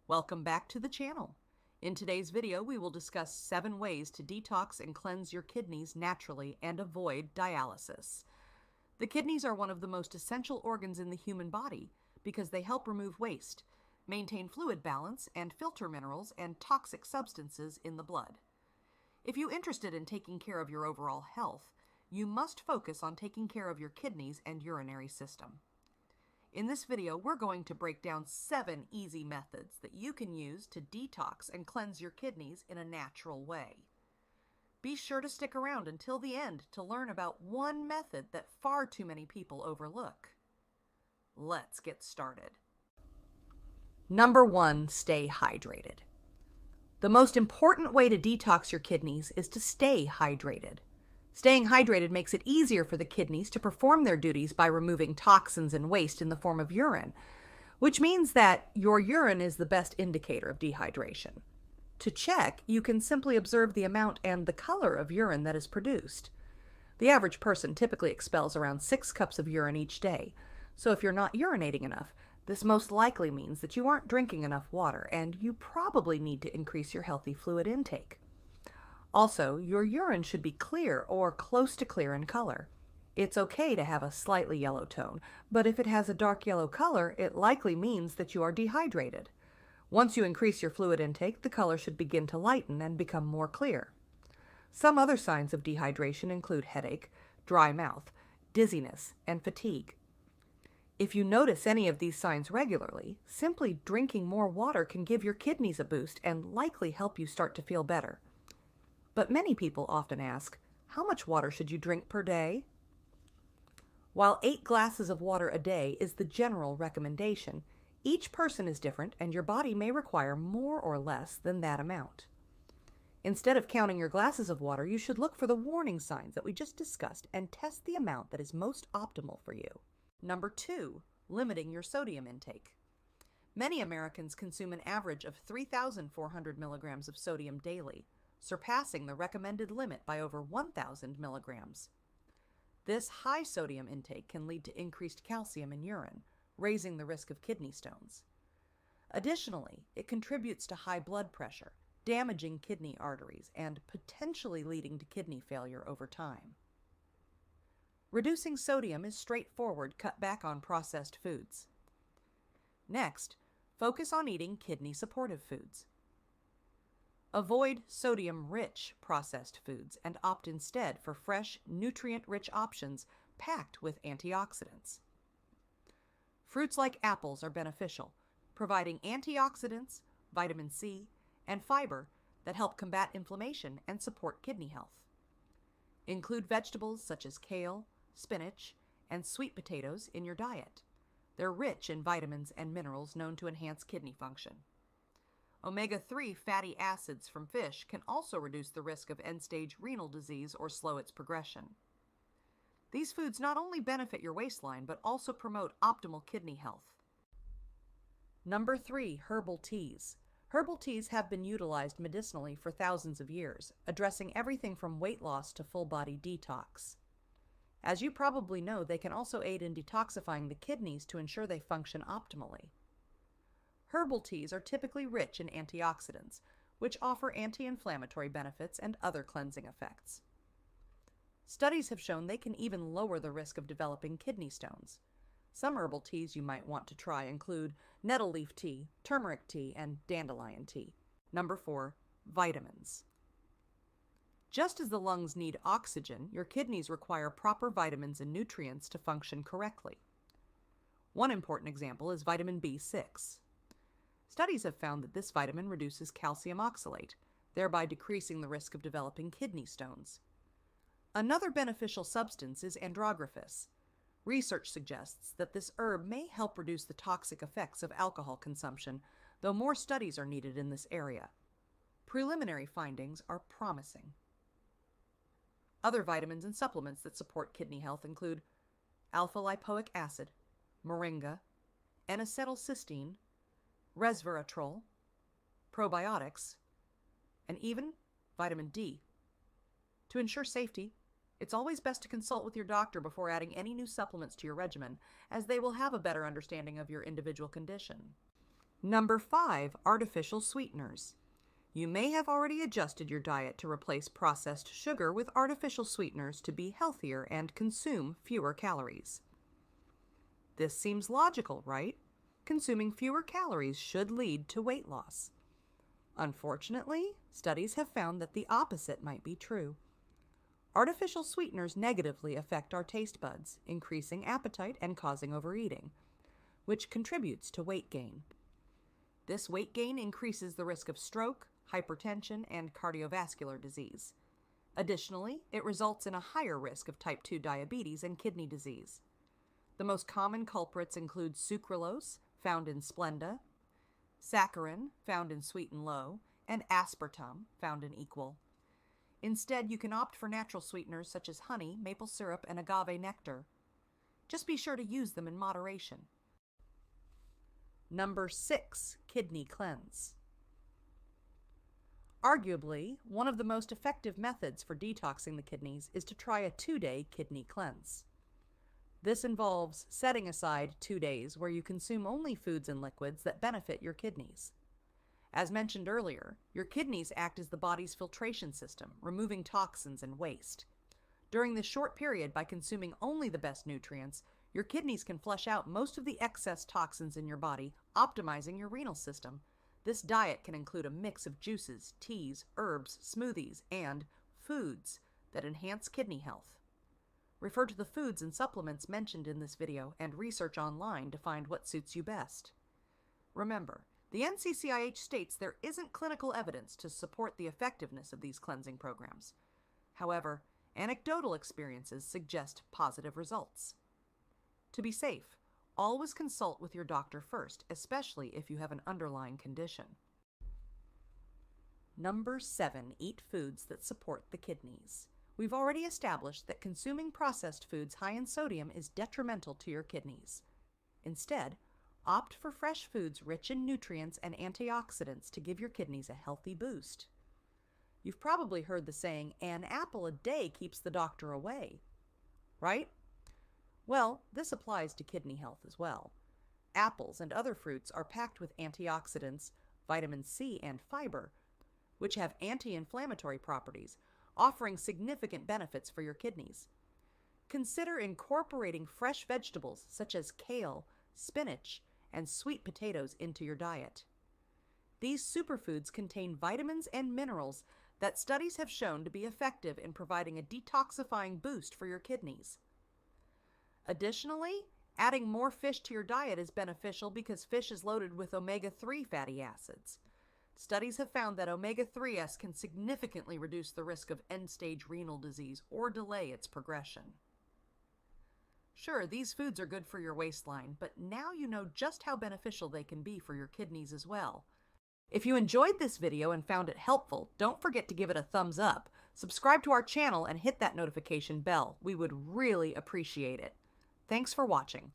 Welcome back to the channel. In today's video, we will discuss 7 ways to detox and cleanse your kidneys naturally and avoid dialysis. The kidneys are one of the most essential organs in the human body because they help remove waste, maintain fluid balance, and filter minerals and toxic substances in the blood. If you're interested in taking care of your overall health, you must focus on taking care of your kidneys and urinary system. In this video, we're going to break down 7 easy methods that you can use to detox and cleanse your kidneys in a natural way. Be sure to stick around until the end to learn about one method that far too many people overlook. Let's get started. Number 1, stay hydrated. The most important way to detox your kidneys is to stay hydrated. Staying hydrated makes it easier for the kidneys to perform their duties by removing toxins and waste in the form of urine, which means that your urine is the best indicator of dehydration. To check, you can simply observe the amount and the color of urine that is produced. The average person typically expels around 6 cups of urine each day, so if you're not urinating enough, this most likely means that you aren't drinking enough water and you probably need to increase your healthy fluid intake. Also, your urine should be clear or close to clear in color. It's okay to have a slightly yellow tone, but if it has a dark yellow color, it likely means that you are dehydrated. Once you increase your fluid intake, the color should begin to lighten and become more clear. Some other signs of dehydration include headache, dry mouth, dizziness, and fatigue. If you notice any of these signs regularly, simply drinking more water can give your kidneys a boost and likely help you start to feel better. But many people often ask, how much water should you drink per day? While 8 glasses of water a day is the general recommendation, each person is different and your body may require more or less than that amount. Instead of counting your glasses of water, you should look for the warning signs that we just discussed and test the amount that is most optimal for you. Number 2, limiting your sodium intake. Many Americans consume an average of 3,400 milligrams of sodium daily, surpassing the recommended limit by over 1,000 milligrams. This high sodium intake can lead to increased calcium in urine, raising the risk of kidney stones. Additionally, it contributes to high blood pressure, damaging kidney arteries, and potentially leading to kidney failure over time. Reducing sodium is straightforward. Cut back on processed foods. Next, focus on eating kidney-supportive foods. Avoid sodium-rich processed foods and opt instead for fresh, nutrient-rich options packed with antioxidants. Fruits like apples are beneficial, providing antioxidants, vitamin C, and fiber that help combat inflammation and support kidney health. Include vegetables such as kale, spinach, and sweet potatoes in your diet. They're rich in vitamins and minerals known to enhance kidney function. Omega-3 fatty acids from fish can also reduce the risk of end-stage renal disease or slow its progression. These foods not only benefit your waistline, but also promote optimal kidney health. Number 3, herbal teas. Herbal teas have been utilized medicinally for thousands of years, addressing everything from weight loss to full-body detox. As you probably know, they can also aid in detoxifying the kidneys to ensure they function optimally. Herbal teas are typically rich in antioxidants, which offer anti-inflammatory benefits and other cleansing effects. Studies have shown they can even lower the risk of developing kidney stones. Some herbal teas you might want to try include nettle leaf tea, turmeric tea, and dandelion tea. Number 4, vitamins. Just as the lungs need oxygen, your kidneys require proper vitamins and nutrients to function correctly. One important example is vitamin B6. Studies have found that this vitamin reduces calcium oxalate, thereby decreasing the risk of developing kidney stones. Another beneficial substance is andrographis. Research suggests that this herb may help reduce the toxic effects of alcohol consumption, though more studies are needed in this area. Preliminary findings are promising. Other vitamins and supplements that support kidney health include alpha-lipoic acid, moringa, N-acetylcysteine, resveratrol, probiotics, and even vitamin D. To ensure safety, it's always best to consult with your doctor before adding any new supplements to your regimen, as they will have a better understanding of your individual condition. Number 5, artificial sweeteners. You may have already adjusted your diet to replace processed sugar with artificial sweeteners to be healthier and consume fewer calories. This seems logical, right? Consuming fewer calories should lead to weight loss. Unfortunately, studies have found that the opposite might be true. Artificial sweeteners negatively affect our taste buds, increasing appetite and causing overeating, which contributes to weight gain. This weight gain increases the risk of stroke, hypertension, and cardiovascular disease. Additionally, it results in a higher risk of type 2 diabetes and kidney disease. The most common culprits include sucralose, found in Splenda, saccharin, found in Sweet and Low, and aspartame, found in Equal. Instead, you can opt for natural sweeteners such as honey, maple syrup, and agave nectar. Just be sure to use them in moderation. Number 6, kidney cleanse. Arguably, one of the most effective methods for detoxing the kidneys is to try a 2-day kidney cleanse. This involves setting aside 2 days where you consume only foods and liquids that benefit your kidneys. As mentioned earlier, your kidneys act as the body's filtration system, removing toxins and waste. During this short period, by consuming only the best nutrients, your kidneys can flush out most of the excess toxins in your body, optimizing your renal system. This diet can include a mix of juices, teas, herbs, smoothies, and foods that enhance kidney health. Refer to the foods and supplements mentioned in this video and research online to find what suits you best. Remember, the NCCIH states there isn't clinical evidence to support the effectiveness of these cleansing programs. However, anecdotal experiences suggest positive results. To be safe, always consult with your doctor first, especially if you have an underlying condition. Number 7, eat foods that support the kidneys. We've already established that consuming processed foods high in sodium is detrimental to your kidneys. Instead, opt for fresh foods rich in nutrients and antioxidants to give your kidneys a healthy boost. You've probably heard the saying, "An apple a day keeps the doctor away," right? Well, this applies to kidney health as well. Apples and other fruits are packed with antioxidants, vitamin C, and fiber, which have anti-inflammatory properties, offering significant benefits for your kidneys. Consider incorporating fresh vegetables such as kale, spinach, and sweet potatoes into your diet. These superfoods contain vitamins and minerals that studies have shown to be effective in providing a detoxifying boost for your kidneys. Additionally, adding more fish to your diet is beneficial because fish is loaded with omega-3 fatty acids. Studies have found that omega-3s can significantly reduce the risk of end-stage renal disease or delay its progression. Sure, these foods are good for your waistline, but now you know just how beneficial they can be for your kidneys as well. If you enjoyed this video and found it helpful, don't forget to give it a thumbs up, subscribe to our channel, and hit that notification bell. We would really appreciate it. Thanks for watching.